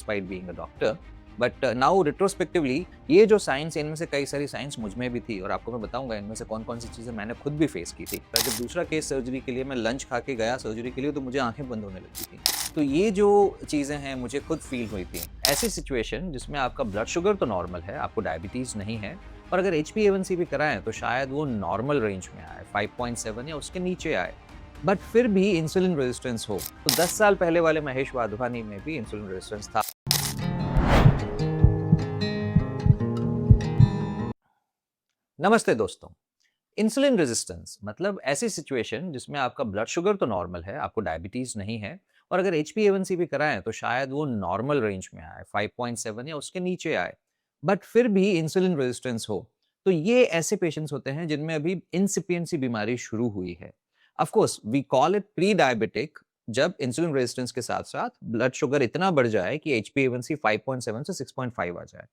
Despite being a doctor. But now retrospectively ये जो science, इनमें से कई सारी साइंस मुझ में भी थी और आपको मैं बताऊंगा इनमें से कौन कौन सी चीज़ें मैंने खुद भी फेस की थी। पर जब दूसरा केस सर्जरी के लिए मैं लंच खा के गया सर्जरी के लिए, तो मुझे आंखें बंद होने लगी थी। तो ये जो चीज़ें हैं मुझे खुद फील हुई थी। ऐसी सिचुएशन जिसमें आपका ब्लड शुगर तो नॉर्मल है, आपको डायबिटीज़ नहीं है, और अगर HbA1c भी कराएं तो शायद वो नॉर्मल रेंज में आए, 5.7 या उसके नीचे आए, बट फिर भी इंसुलिन रेजिस्टेंस हो। तो 10 साल पहले वाले महेश वाधवानी में भी इंसुलिन रेजिस्टेंस था। नमस्ते दोस्तों। इंसुलिन रेजिस्टेंस मतलब ऐसी सिचुएशन जिसमें आपका ब्लड शुगर तो नॉर्मल है, आपको डायबिटीज नहीं है, और अगर HbA1c भी कराएं तो शायद वो नॉर्मल रेंज में आए, 5.7 या उसके नीचे आए, बट फिर भी इंसुलिन रेजिस्टेंस हो। तो ये ऐसे पेशेंट्स होते हैं जिनमें अभी इंसिपिएंट सी बीमारी शुरू हुई है। Of course we call it prediabetic, जब इंसुलिन रेजिस्टेंस के साथ साथ ब्लड शुगर इतना बढ़ जाए कि HbA1c 5.7 से 6.5 आ जाए।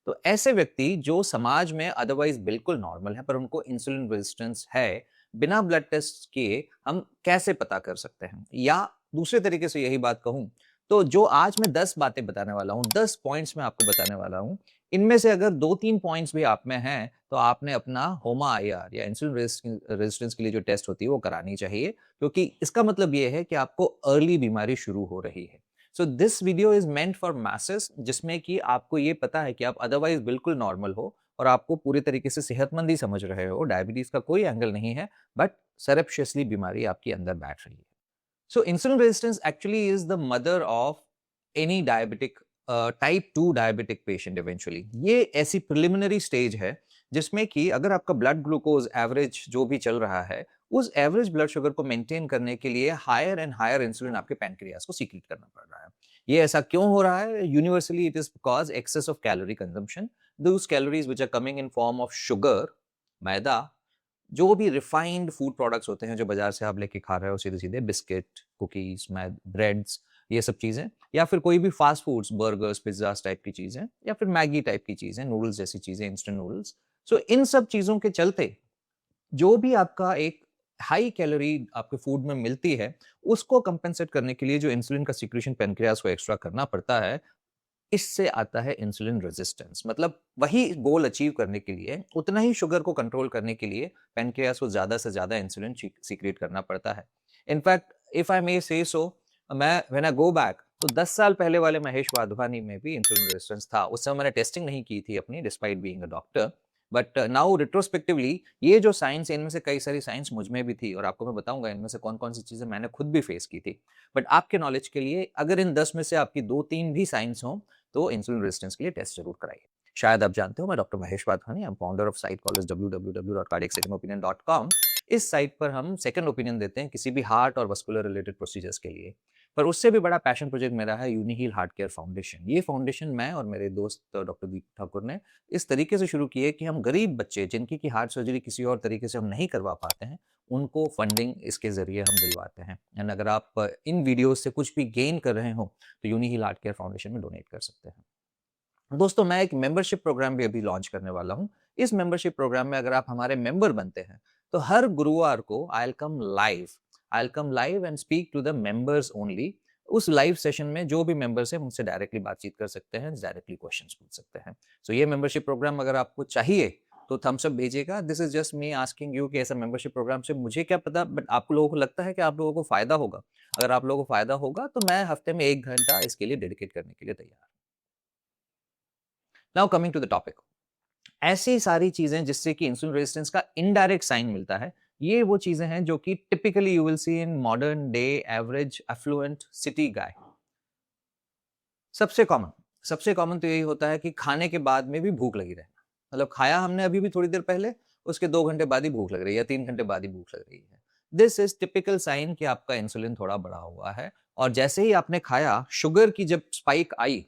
तो ऐसे व्यक्ति जो समाज में अदरवाइज बिल्कुल नॉर्मल है पर उनको इंसुलिन रेजिस्टेंस है, बिना ब्लड टेस्ट किए हम कैसे पता कर सकते हैं? या दूसरे तरीके से यही बात कहूं तो जो आज मैं 10 बातें बताने वाला हूं, 10 पॉइंट्स मैं आपको बताने वाला हूं, इनमें से अगर 2-3 पॉइंट्स भी आप में हैं तो आपने अपना होमा आईआर या इंसुलिन रेजिस्टेंस के लिए जो टेस्ट होती है वो करानी चाहिए, क्योंकि इसका मतलब ये है कि आपको अर्ली बीमारी शुरू हो रही है। So this video is meant for masses, जिसमें कि आपको ये पता है कि आप अदरवाइज बिल्कुल नॉर्मल हो और आपको पूरे तरीके से सेहतमंद ही समझ रहे हो, डायबिटीज का कोई एंगल नहीं है, बट सरप्शियसली बीमारी आपके अंदर बैठ रही है। So insulin resistance actually is the mother of any diabetic, type 2 diabetic patient eventually. ये ऐसी प्रिलिमिनरी स्टेज है जिसमें कि अगर आपका ब्लड ग्लूकोज एवरेज जो भी चल रहा है, उस एवरेज ब्लड शुगर को मेंटेन करने के लिए हायर एंड हायर इंसुलिन आपके पैनक्रियास को सीक्रेट करना पड़ रहा है। ये ऐसा क्यों हो रहा है? Universally it is because excess of calorie consumption, those calories which are coming in form of sugar, maida, जो भी रिफाइंड फूड प्रोडक्ट्स होते हैं जो बाजार से आप लेके खा रहे हो, सीधे सीधे बिस्किट, कुकीज, ब्रेड्स, ये सब चीजें, या फिर कोई भी fast foods, burgers, pizzas type की चीजें, या फिर मैगी टाइप की चीजें, नूडल्स जैसी चीजें, इंस्टेंट नूडल्स। सो इन सब चीजों के चलते जो भी आपका एक हाई कैलोरी आपके फूड में मिलती है, उसको कंपेंसेट करने के लिए जो इंसुलिन का सिक्रीशन पेनक्रियास को एक्स्ट्रा करना पड़ता है, इससे आता है इंसुलिन रेजिस्टेंस। मतलब वही गोल अचीव करने के लिए, उतना ही शुगर को कंट्रोल करने के लिए पेनक्रियास को ज्यादा से ज्यादा इंसुलिन सीक्रेट करना पड़ता है। इनफैक्ट इफ आई मे से सो, मैं व्हेन आई गो बैक तो 10 साल पहले वाले महेश वाधवानी में भी इंसुलिन रेजिस्टेंस था। उस समय मैंने टेस्टिंग नहीं की थी अपनी, despite being a doctor. But now retrospectively ये जो साइंस, इनमें से कई सारी साइंस मुझ में भी थी और आपको मैं बताऊंगा इनमें से कौन कौन सी चीजें मैंने खुद भी फेस की थी। बट आपके नॉलेज के लिए, अगर इन 10 में से आपकी 2-3 भी साइंस हो तो इंसुलिन रेजिस्टेंस के लिए टेस्ट जरूर कराइए। शायद आप जानते हो, मैं doctor Mahesh Wadhwani, I am founder of site called www.cardiacsecondopinion.com। इस साइट पर हम सेकंड ओपिनियन देते हैं किसी भी हार्ट और वस्कुलर रिलेटेड प्रोसीजर्स के लिए। पर उससे भी बड़ा पैशन प्रोजेक्ट मेरा है यूनिहील हार्ट केयर फाउंडेशन। ये फाउंडेशन मैं और मेरे दोस्त डॉक्टर दीप ठाकुर ने इस तरीके से शुरू की है कि हम गरीब बच्चे जिनकी की हार्ट सर्जरी किसी और तरीके से हम नहीं करवा पाते हैं, उनको फंडिंग इसके जरिए हम दिलवाते हैं। एंड अगर आप इन वीडियोस से कुछ भी गेन कर रहे हो तो यूनिहील हार्ट केयर फाउंडेशन में डोनेट कर सकते हैं। दोस्तों, मैं एक मेंबरशिप प्रोग्राम भी अभी लॉन्च करने वाला हूं। इस मेंबरशिप प्रोग्राम में अगर आप हमारे मेंबर बनते हैं तो हर गुरुवार को I will come live and speak to the members only. उस लाइव सेशन में जो भी मेंबर्स हैं मुझसे डायरेक्टली बातचीत कर सकते हैं, डायरेक्टली क्वेश्चंस पूछ सकते हैं। सो ये मेंबरशिप प्रोग्राम अगर आपको चाहिए तो थम्स अप भेजिएगा। This is just me asking you कि ऐसा मेंबरशिप प्रोग्राम से मुझे क्या पता, बट आप लोगों को लगता है कि आप लोगों को फायदा होगा। अगर आप लोगों को फायदा होगा तो मैं हफ्ते में 1 घंटा इसके लिए डेडिकेट करने के लिए तैयार। Now coming to the topic, ऐसी सारी चीजें जिससे कि इंसुलिन रेजिस्टेंस का इनडायरेक्ट साइन मिलता है, ये वो चीजें हैं जो कि typically you will see in modern day average affluent city guy. सबसे कॉमन तो यही होता है कि खाने के बाद में भी भूख लगी रहना। मतलब खाया हमने अभी भी थोड़ी देर पहले, उसके 2 घंटे बाद ही भूख लग रही है या 3 घंटे बाद ही भूख लग रही है। दिस इज टिपिकल साइन कि आपका इंसुलिन थोड़ा बढ़ा हुआ है। और जैसे ही आपने खाया, शुगर की जब स्पाइक आई,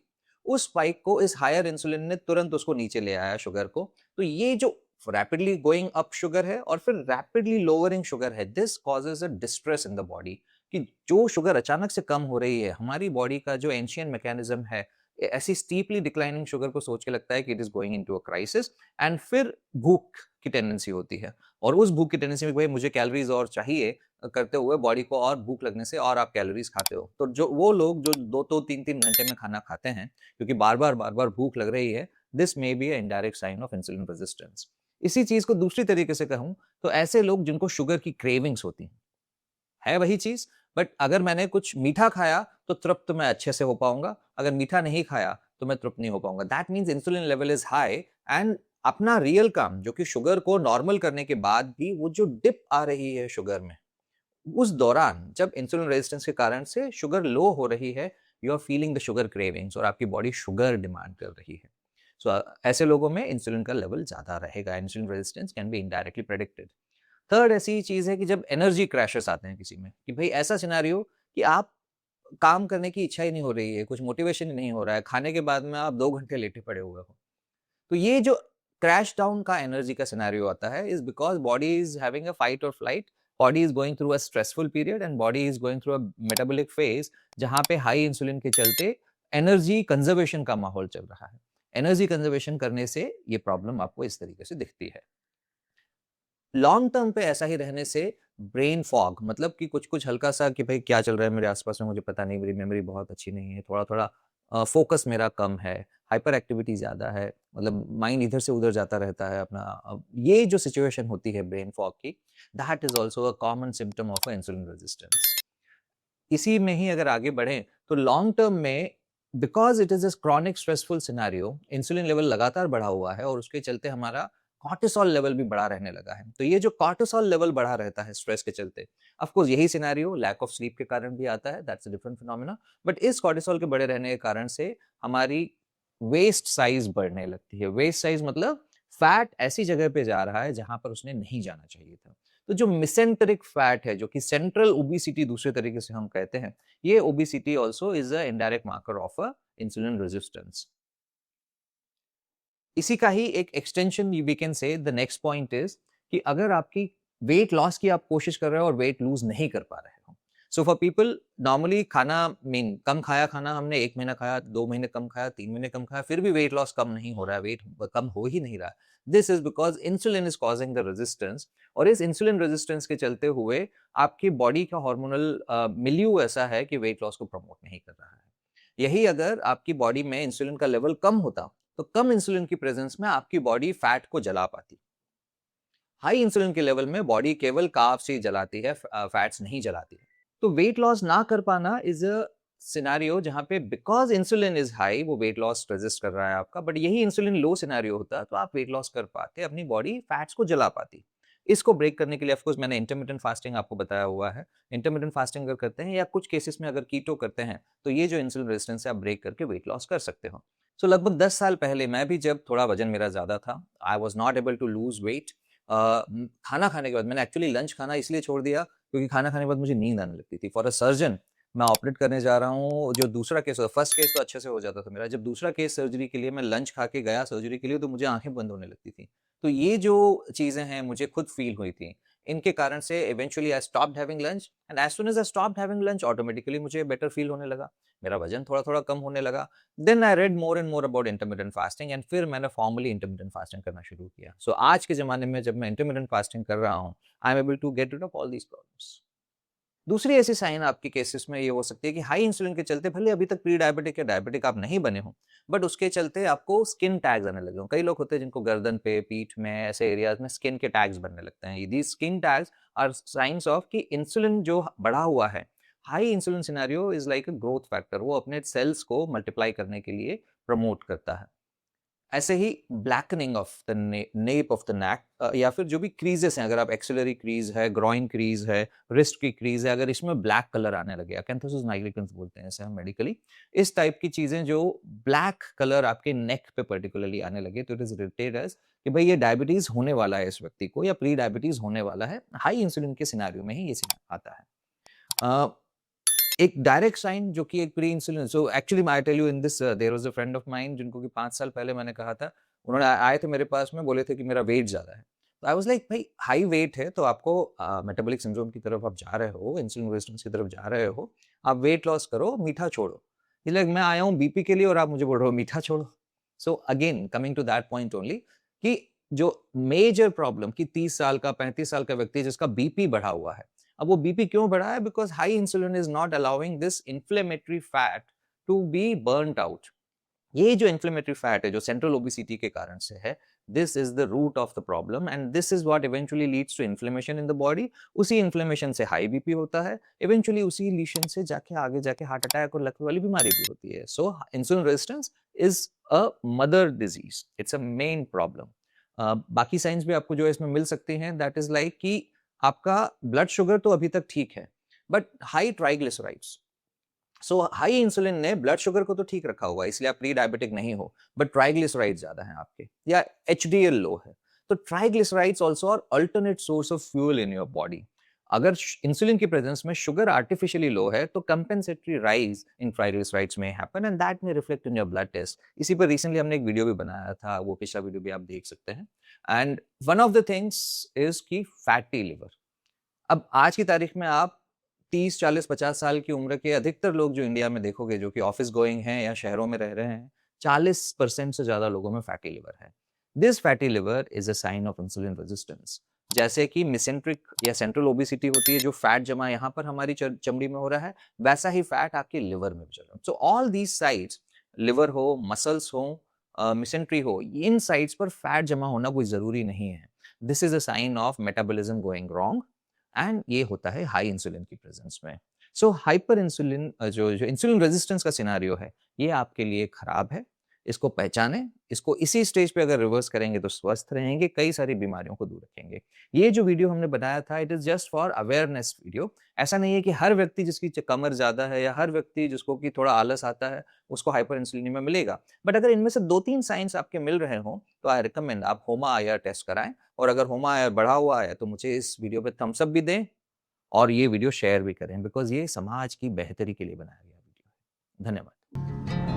उस स्पाइक को इस हायर इंसुलिन ने तुरंत उसको नीचे ले आया, शुगर को। तो ये जो रैपिडली गोइंग अप शुगर है और फिर रैपिडली लोअरिंग शुगर है, this causes a distress in the body. कि जो शुगर अचानक से कम हो रही है, हमारी बॉडी का जो एंशियंट मैकेनिज्म है ऐसी स्टीपली डिक्लाइनिंग शुगर को सोच के लगता है कि it is going into a crisis, and फिर भूख की टेंडेंसी होती है, और उस भूख की टेंडेंसी में भाई मुझे कैलोरीज और चाहिए करते हुए बॉडी को और भूख लगने से और आप कैलोरीज खाते हो। तो जो वो लोग जो 2-3 घंटे में खाना खाते हैं क्योंकि बार बार भूख लग रही है, this may be a indirect sign of insulin resistance. इसी चीज को दूसरी तरीके से कहूं तो ऐसे लोग जिनको शुगर की क्रेविंग्स होती हैं, है वही चीज, बट अगर मैंने कुछ मीठा खाया तो तृप्त मैं अच्छे से हो पाऊंगा, अगर मीठा नहीं खाया तो मैं तृप्त नहीं हो पाऊंगा। That means insulin level is high, and अपना रियल काम जो कि शुगर को नॉर्मल करने के बाद भी वो जो डिप आ रही है शुगर में, उस दौरान जब इंसुलिन रेजिस्टेंस के कारण से शुगर लो हो रही है, you are feeling the sugar cravings और आपकी बॉडी शुगर डिमांड कर रही है। सो ऐसे लोगों में इंसुलिन का लेवल ज्यादा रहेगा। Insulin resistance can be indirectly predicted. Third ऐसी चीज है कि जब एनर्जी क्रैशेस आते हैं किसी में, कि भाई ऐसा सिनेरियो कि आप काम करने की इच्छा ही नहीं हो रही है, कुछ मोटिवेशन ही नहीं हो रहा है, खाने के बाद में आप 2 घंटे लेटे पड़े हुए हो, तो ये जो क्रैश डाउन का एनर्जी का सिनेरियो आता है is because body is having a fight or flight, body is going through a stressful period and body is going through a metabolic phase, जहां पे हाई इंसुलिन के चलते एनर्जी कंजर्वेशन का माहौल चल रहा है। एनर्जी कंजर्वेशन करने से ये प्रॉब्लम आपको इस तरीके से दिखती है। लॉन्ग टर्म पे ऐसा ही रहने से ब्रेन फॉग, मतलब कि कुछ कुछ हल्का सा कि भाई क्या चल रहा है मेरे आसपास में मुझे पता नहीं, मेरी मेमोरी बहुत अच्छी नहीं है, थोड़ा थोड़ा फोकस मेरा कम है, हाइपर एक्टिविटी ज़्यादा है, मतलब माइंड इधर से उधर जाता रहता है अपना, ये जो सिचुएशन होती है ब्रेन फॉग की, that is also a common symptom of insulin resistance. इसी में ही अगर आगे बढ़ें तो लॉन्ग टर्म में, because it is a chronic stressful scenario, insulin level लगातार बढ़ा हुआ है और उसके चलते हमारा कॉर्टिसोल लेवल भी बढ़ा रहने लगा है। तो ये जो कॉर्टिसोल लेवल बढ़ा रहता है स्ट्रेस के चलते, ऑफ कोर्स यही सिनेरियो लैक ऑफ स्लीप के कारण भी आता है, that's a different phenomena, but इस कॉर्टिसोल के बढ़े रहने के कारण से हमारी वेस्ट साइज बढ़ने लगती है। वेस्ट साइज मतलब फैट ऐसी जगह पे जा रहा है जहां पर उसने नहीं जाना चाहिए था। तो जो मिसेंटरिक फैट है, जो कि सेंट्रल ओबेसिटी दूसरे तरीके से हम कहते हैं, ये obesity also is a indirect marker of a insulin resistance. इसी का ही एक extension we can say, the next point is कि अगर आपकी वेट लॉस की आप कोशिश कर रहे हो और वेट लूज नहीं कर पा रहे हो, सो फॉर पीपल नॉर्मली खाना मीन कम खाया, खाना हमने 1 महीना खाया, 2 महीने कम खाया, 3 महीने कम खाया, फिर भी वेट लॉस कम नहीं हो रहा है, वेट कम हो ही नहीं रहा। This is because insulin is causing the resistance, और इस इंसुलिन रेजिस्टेंस के चलते हुए आपकी बॉडी का हार्मोनल मिल्यू ऐसा है कि वेट लॉस को प्रमोट नहीं कर रहा है। यही अगर आपकी बॉडी में इंसुलिन का लेवल कम होता तो कम इंसुलिन की प्रेजेंस में आपकी बॉडी फैट को जला पाती। हाई इंसुलिन के लेवल में बॉडी केवल कार्ब्स ही जलाती है, फैट्स नहीं जलाती है। तो वेट लॉस ना कर पाना इज अ सिनेरियो जहां पे बिकॉज इंसुलिन इज हाई वो वेट लॉस रेजिस्ट कर रहा है आपका, बट यही इंसुलिन लो सिनेरियो होता तो आप वेट लॉस कर पाते, अपनी बॉडी फैट्स को जला पाती। इसको ब्रेक करने के लिए ऑफकोर्स मैंने इंटरमिटेंट फास्टिंग आपको बताया हुआ है। इंटरमिटेंट फास्टिंग अगर करते हैं या कुछ केसेस में अगर कीटो करते हैं तो ये जो इंसुलिन रेजिस्टेंस है आप ब्रेक करके वेट लॉस कर सकते हो। सो लगभग 10 साल पहले मैं भी जब थोड़ा वजन मेरा ज्यादा था, I was not able to lose weight. खाना खाने के बाद मैंने एक्चुअली लंच खाना इसलिए छोड़ दिया क्योंकि खाना खाने के बाद मुझे नींद आने लगती थी। फॉर अ सर्जन मैं ऑपरेट करने जा रहा हूँ, जो दूसरा केस होता, फर्स्ट केस तो अच्छे से हो जाता था मेरा, जब दूसरा केस सर्जरी के लिए मैं लंच खा के गया सर्जरी के लिए तो मुझे आंखें बंद होने लगती थी। तो ये जो चीजें हैं मुझे खुद फील हुई थी, इनके कारण से eventually I stopped having lunch, and as soon as I stopped having lunch automatically मुझे बेटर फील होने लगा, मेरा वजन थोड़ा थोड़ा कम होने लगा। Then I read more and more about intermittent fasting, and फिर मैंने फॉर्मली इंटरमिटेंट फास्टिंग करना शुरू किया। सो आज के जमाने में जब मैं इंटरमिटेंट फास्टिंग कर रहा हूँ, I am able to get rid of all these problems. दूसरी ऐसी साइन आपकी केसेस में ये हो सकती है कि हाई इंसुलिन के चलते भले अभी तक प्री डायबिटिक या डायबिटिक आप नहीं बने हो, बट उसके चलते आपको स्किन टैग्स आने लगे हो। कई लोग होते हैं जिनको गर्दन पे, पीठ में, ऐसे एरियाज में स्किन के टैग्स बनने लगते हैं। These skin tags are signs of कि इंसुलिन जो बढ़ा हुआ है, high insulin scenario is like a growth factor, वो अपने सेल्स को मल्टीप्लाई करने के लिए प्रमोट करता है। ऐसे ही blackening of the nape of the neck, या फिर जो भी क्रीजेस हैं, अगर आप एक्सिलरी क्रीज है, ग्रॉइन क्रीज है, रिस्ट की क्रीज है, अगर इसमें ब्लैक कलर आने लगे, अकैंथोसिस नाइग्रिकन्स बोलते हैं इसे हम मेडिकली, इस टाइप की चीजें जो ब्लैक कलर आपके नेक पे पर्टिकुलरली आने लगे, तो इट इज रिलेटेड एज कि भाई ये डायबिटीज होने वाला है इस व्यक्ति को, या प्री डायबिटीज होने वाला है। हाई इंसुलिन के सिनेरियो में ही ये आता है। एक डायरेक्ट साइन जो कि एक pre insulin, so actually I tell you in this, there was a friend of mine जिनको कि 5 साल पहले मैंने कहा था, उन्होंने आए थे मेरे पास में, बोले थे कि मेरा वेट ज्यादा है। तो आई वाज लाइक भाई हाई वेट है तो आपको मेटाबॉलिक सिंड्रोम की तरफ आप जा रहे हो, इंसुलिन रेजिस्टेंस की तरफ जा रहे हो, आप वेट लॉस करो, मीठा छोड़ो। ये लाइक मैं आया हूँ बीपी के लिए और आप मुझे बोल रहे हो मीठा छोड़ो। So again coming to that point only कि जो मेजर प्रॉब्लम कि 30 साल का 35 साल का व्यक्ति जिसका बीपी बढ़ा हुआ है, अब वो बीपी क्यों बढ़ा है? Because high insulin is not allowing this inflammatory fat to be burned out. ये जो इन्फ्लेमेटरी फैट है जो सेंट्रल ओबेसिटी के कारण से है, this is the root of the problem and this is what eventually leads to inflammation in the body. उसी inflammation से हाई बीपी होता है, इवेंचुअली उसी लीशन से जाके आगे जाके हार्ट अटैक और लकवे वाली बीमारी भी होती है। So insulin resistance is a mother disease, it's a main problem. बाकी साइंस भी आपको जो है इसमें मिल सकती हैं, दैट इज लाइक कि आपका ब्लड शुगर तो अभी तक ठीक है, but high triglycerides. So high insulin ने ब्लड शुगर को तो ठीक रखा हुआ है, इसलिए आप प्री डायबिटिक नहीं हो, बट ट्राइग्लिसराइड्स ज्यादा हैं आपके, या एचडीएल लो है। तो triglycerides also are alternate source of fuel in your body. अगर इंसुलिन की प्रेजेंस में शुगर आर्टिफिशियली लो है तो कंपेंसेटरी राइज इन ट्राइग्लिसराइड्स में हैपन एंड दैट में reflect in your blood test. इसी पर रिसेंटली हमने एक वीडियो भी बनाया था, वो पिछला वीडियो भी आप देख सकते हैं। And one of the things is की फैटी लिवर। अब आज की तारीख में आप 30, 40, 50 साल की उम्र के अधिकतर लोग जो इंडिया में देखोगे जो कि ऑफिस गोइंग हैं या शहरों में रह रहे हैं, 40% से ज्यादा लोगों में फैटी लिवर है। This fatty liver is a sign of insulin resistance. जैसे कि मिसेंट्रिक या सेंट्रल ओबेसिटी होती है, जो फैट जमा यहाँ पर हमारी चमड़ी में हो रहा है, वैसा ही फैट आपके लिवर में भी चल रहा है। So all these sides, liver हो, मसल्स हो, मिसेंट्री हो, इन साइड्स पर फैट जमा होना कोई जरूरी नहीं है। This is a sign of metabolism going wrong and ये होता है हाई इंसुलिन की प्रेजेंस में। सो हाइपर इंसुलिन जो इंसुलिन रेजिस्टेंस का सिनारियो है, ये आपके लिए खराब है। इसको पहचानें, इसको इसी स्टेज पे अगर रिवर्स करेंगे तो स्वस्थ रहेंगे, कई सारी बीमारियों को दूर रखेंगे। ये जो वीडियो हमने बनाया था, it is just for awareness video. ऐसा नहीं है कि हर व्यक्ति जिसकी कमर ज्यादा है या हर व्यक्ति जिसको कि थोड़ा आलस आता है उसको हाइपर इंसुलिनीमिया मिलेगा। बट अगर इनमें से 2-3 साइंस आपके मिल रहे हो तो आई रिकमेंड आप होमा आईआर टेस्ट कराएं। और अगर होमा आईआर बढ़ा हुआ है तो मुझे इस वीडियो पे थम्स अप भी दें और ये वीडियो शेयर भी करें, बिकॉज ये समाज की बेहतरी के लिए बनाया गया वीडियो है। धन्यवाद।